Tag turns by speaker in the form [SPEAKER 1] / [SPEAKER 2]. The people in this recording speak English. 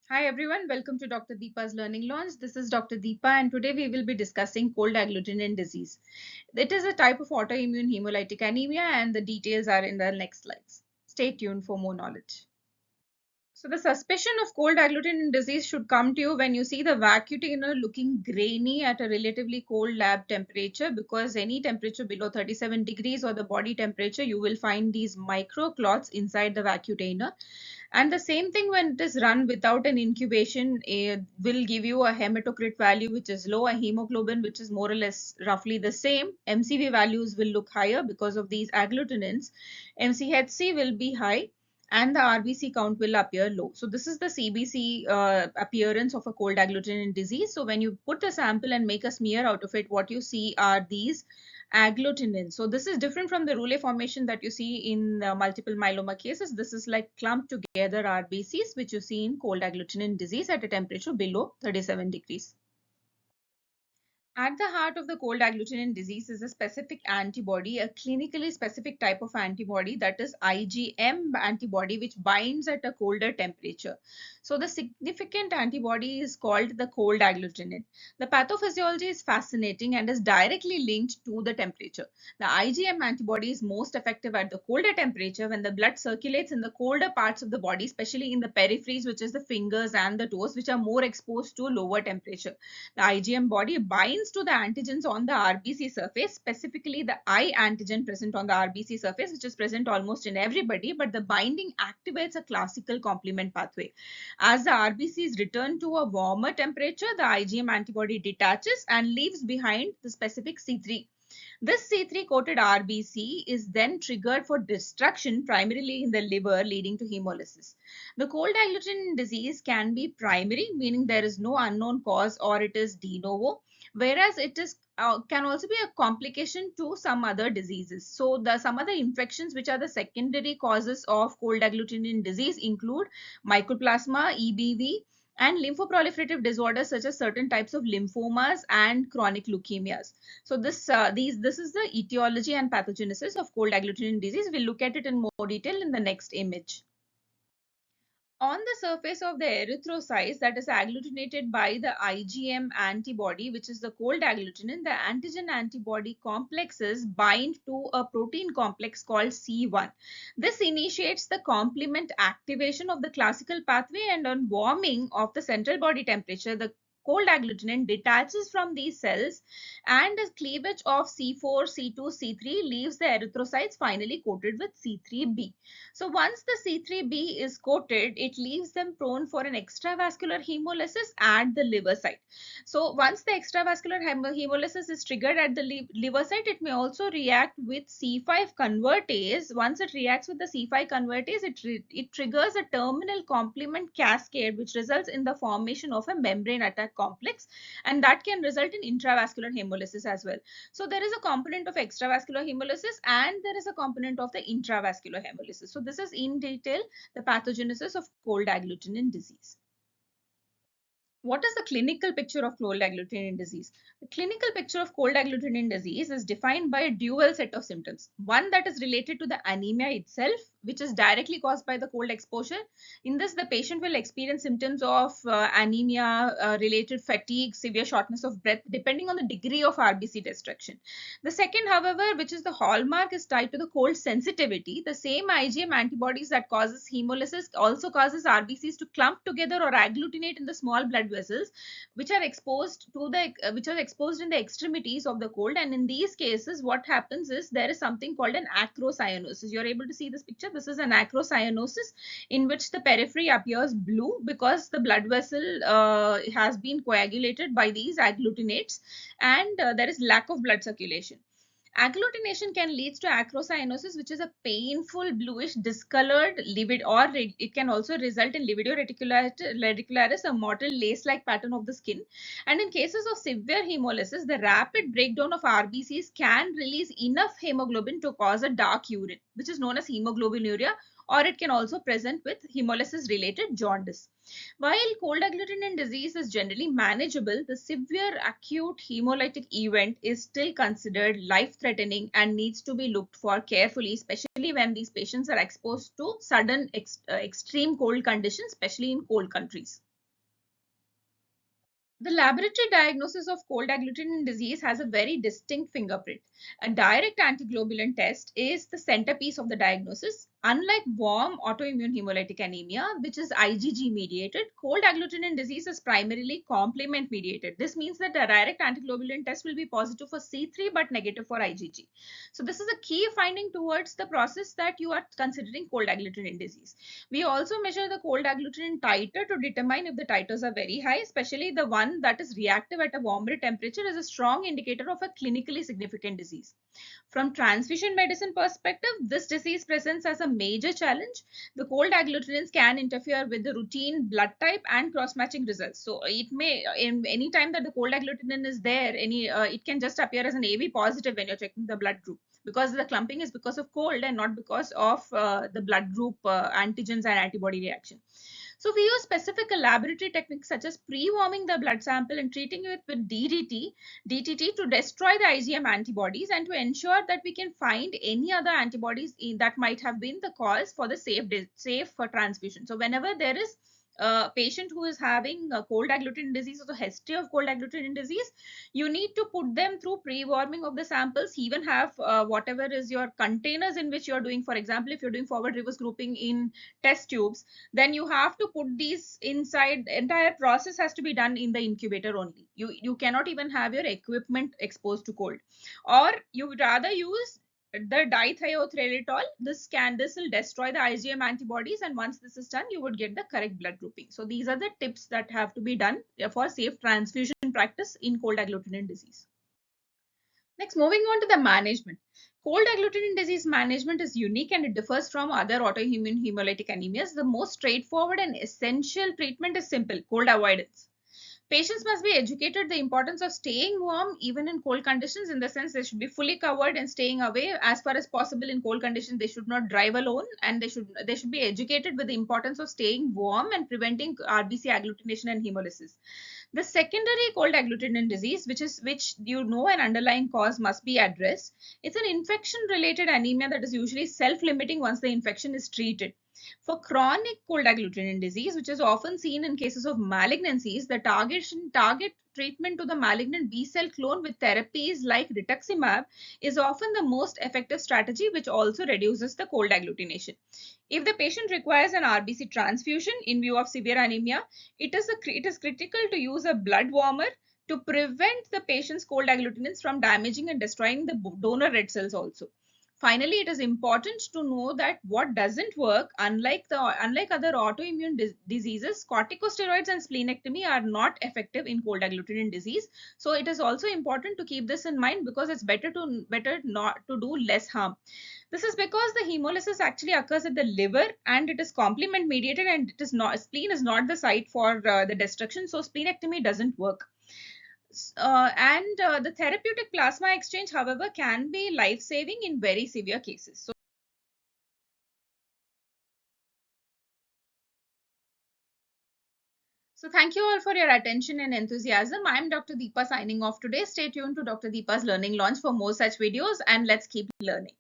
[SPEAKER 1] Hi everyone, welcome to Dr. Deepa's Learning Launch. This is Dr. Deepa and today we will be discussing cold agglutinin disease. It is a type of autoimmune hemolytic anemia and the details are in the next slides. Stay tuned for more knowledge. So the suspicion of cold agglutinin disease should come to you when you see the vacutainer looking grainy at a relatively cold lab temperature, because any temperature below 37 degrees or the body temperature, you will find these microclots inside the vacutainer. And the same thing when it is run without an incubation will give you a hematocrit value which is low, a hemoglobin which is more or less roughly the same. MCV values will look higher because of these agglutinins. MCHC will be high and the RBC count will appear low. So this is the CBC appearance of a cold agglutinin disease. So when you put a sample and make a smear out of it, what you see are these agglutinin. So this is different from the rouleau formation that you see in multiple myeloma cases. This is like clumped together RBCs, which you see in cold agglutinin disease at a temperature below 37 degrees. At the heart of the cold agglutinin disease is a specific antibody, a clinically specific type of antibody, that is IgM antibody, which binds at a colder temperature. So the significant antibody is called the cold agglutinin. The pathophysiology is fascinating and is directly linked to the temperature. The IgM antibody is most effective at the colder temperature when the blood circulates in the colder parts of the body, especially in the peripheries, which is the fingers and the toes, which are more exposed to lower temperature. The IgM body binds to the antigens on the RBC surface, specifically the I antigen present on the RBC surface, which is present almost in everybody, but the binding activates a classical complement pathway. As the RBCs return to a warmer temperature, the IgM antibody detaches and leaves behind the specific C3. This C3 coated RBC is then triggered for destruction primarily in the liver, leading to hemolysis. The cold agglutinin disease can be primary, meaning there is no unknown cause or it is de novo, whereas it is can also be a complication to some other diseases. So the some other infections which are the secondary causes of cold agglutinin disease include mycoplasma, EBV, and lymphoproliferative disorders such as certain types of lymphomas and chronic leukemias. So this is the etiology and pathogenesis of cold agglutinin disease. We'll look at it in more detail in the next image. On the surface of the erythrocytes that is agglutinated by the IgM antibody, which is the cold agglutinin, the antigen antibody complexes bind to a protein complex called C1. This initiates the complement activation of the classical pathway, and on warming of the central body temperature, the cold agglutinin detaches from these cells and the cleavage of C4, C2, C3 leaves the erythrocytes finally coated with C3b. So once the C3b is coated, it leaves them prone for an extravascular hemolysis at the liver site. So once the extravascular hemolysis is triggered at the liver site, it may also react with C5 convertase. Once it reacts with the C5 convertase, it triggers a terminal complement cascade, which results in the formation of a membrane attack complex, and that can result in intravascular hemolysis as well. So there is a component of extravascular hemolysis and there is a component of the intravascular hemolysis. So this is in detail the pathogenesis of cold agglutinin disease. What is the clinical picture of cold agglutinin disease? The clinical picture of cold agglutinin disease is defined by a dual set of symptoms. One that is related to the anemia itself, which is directly caused by the cold exposure. In this, the patient will experience symptoms of anemia, related fatigue, severe shortness of breath, depending on the degree of RBC destruction. The second, however, which is the hallmark, is tied to the cold sensitivity. The same IgM antibodies that causes hemolysis also causes RBCs to clump together or agglutinate in the small blood vessels, which are exposed in the extremities of the cold. And in these cases, what happens is there is something called an acrocyanosis. You're able to see this picture. This is an acrocyanosis in which the periphery appears blue because the blood vessel has been coagulated by these agglutinates, and there is lack of blood circulation. Agglutination can lead to acrocyanosis, which is a painful bluish discolored livid, or it can also result in livido reticularis, a mottled lace-like pattern of the skin. And in cases of severe hemolysis, the rapid breakdown of RBCs can release enough hemoglobin to cause a dark urine, which is known as hemoglobinuria, or it can also present with hemolysis-related jaundice. While cold agglutinin disease is generally manageable, the severe acute hemolytic event is still considered life-threatening and needs to be looked for carefully, especially when these patients are exposed to sudden extreme cold conditions, especially in cold countries. The laboratory diagnosis of cold agglutinin disease has a very distinct fingerprint. A direct antiglobulin test is the centerpiece of the diagnosis. Unlike warm autoimmune hemolytic anemia, which is IgG mediated, cold agglutinin disease is primarily complement mediated. This means that the direct antiglobulin test will be positive for C3 but negative for IgG. So this is a key finding towards the process that you are considering cold agglutinin disease. We also measure the cold agglutinin titer to determine if the titers are very high, especially the one that is reactive at a warmer temperature is a strong indicator of a clinically significant disease. From transfusion medicine perspective, this disease presents as a major challenge. The cold agglutinins can interfere with the routine blood type and cross-matching results. So it may, in any time that the cold agglutinin is there, it can just appear as an AB positive when you're checking the blood group, because the clumping is because of cold and not because of the blood group antigens and antibody reaction. So we use specific laboratory techniques such as pre-warming the blood sample and treating it with DTT to destroy the IgM antibodies and to ensure that we can find any other antibodies that might have been the cause for the safe transfusion. So whenever there is a patient who is having a cold agglutinin disease or the history of cold agglutinin disease, you need to put them through pre-warming of the samples. Even have whatever is your containers in which you're doing. For example, if you're doing forward reverse grouping in test tubes, then you have to put these inside. The entire process has to be done in the incubator only. You cannot even have your equipment exposed to cold, or you would rather use the dithiothrelatol. This will destroy the IgM antibodies, and once this is done, you would get the correct blood grouping. So these are the tips that have to be done for safe transfusion practice in cold agglutinin disease. Next, moving on to the management. Cold agglutinin disease management is unique and it differs from other autoimmune hemolytic anemias. The most straightforward and essential treatment is simple: cold avoidance. Patients must be educated the importance of staying warm even in cold conditions. In the sense, they should be fully covered and staying away as far as possible in cold conditions. They should not drive alone, and they should be educated with the importance of staying warm and preventing RBC agglutination and hemolysis. The secondary cold agglutinin disease, which an underlying cause must be addressed. It's an infection related anemia that is usually self-limiting once the infection is treated. For chronic cold agglutinin disease, which is often seen in cases of malignancies, the target treatment to the malignant B cell clone with therapies like rituximab is often the most effective strategy, which also reduces the cold agglutination. If the patient requires an RBC transfusion in view of severe anemia, it is critical to use a blood warmer to prevent the patient's cold agglutinins from damaging and destroying the donor red cells also. Finally, it is important to know that what doesn't work, unlike other autoimmune diseases, corticosteroids and splenectomy are not effective in cold agglutinin disease. So it is also important to keep this in mind, because it's better not to do less harm. This is because the hemolysis actually occurs at the liver and it is complement mediated, and it is not, spleen is not the site for the destruction. So splenectomy doesn't work. And the therapeutic plasma exchange, however, can be life-saving in very severe cases. So thank you all for your attention and enthusiasm. I am Dr. Deepa signing off today. Stay tuned to Dr. Deepa's Learning Launch for more such videos, and let's keep learning.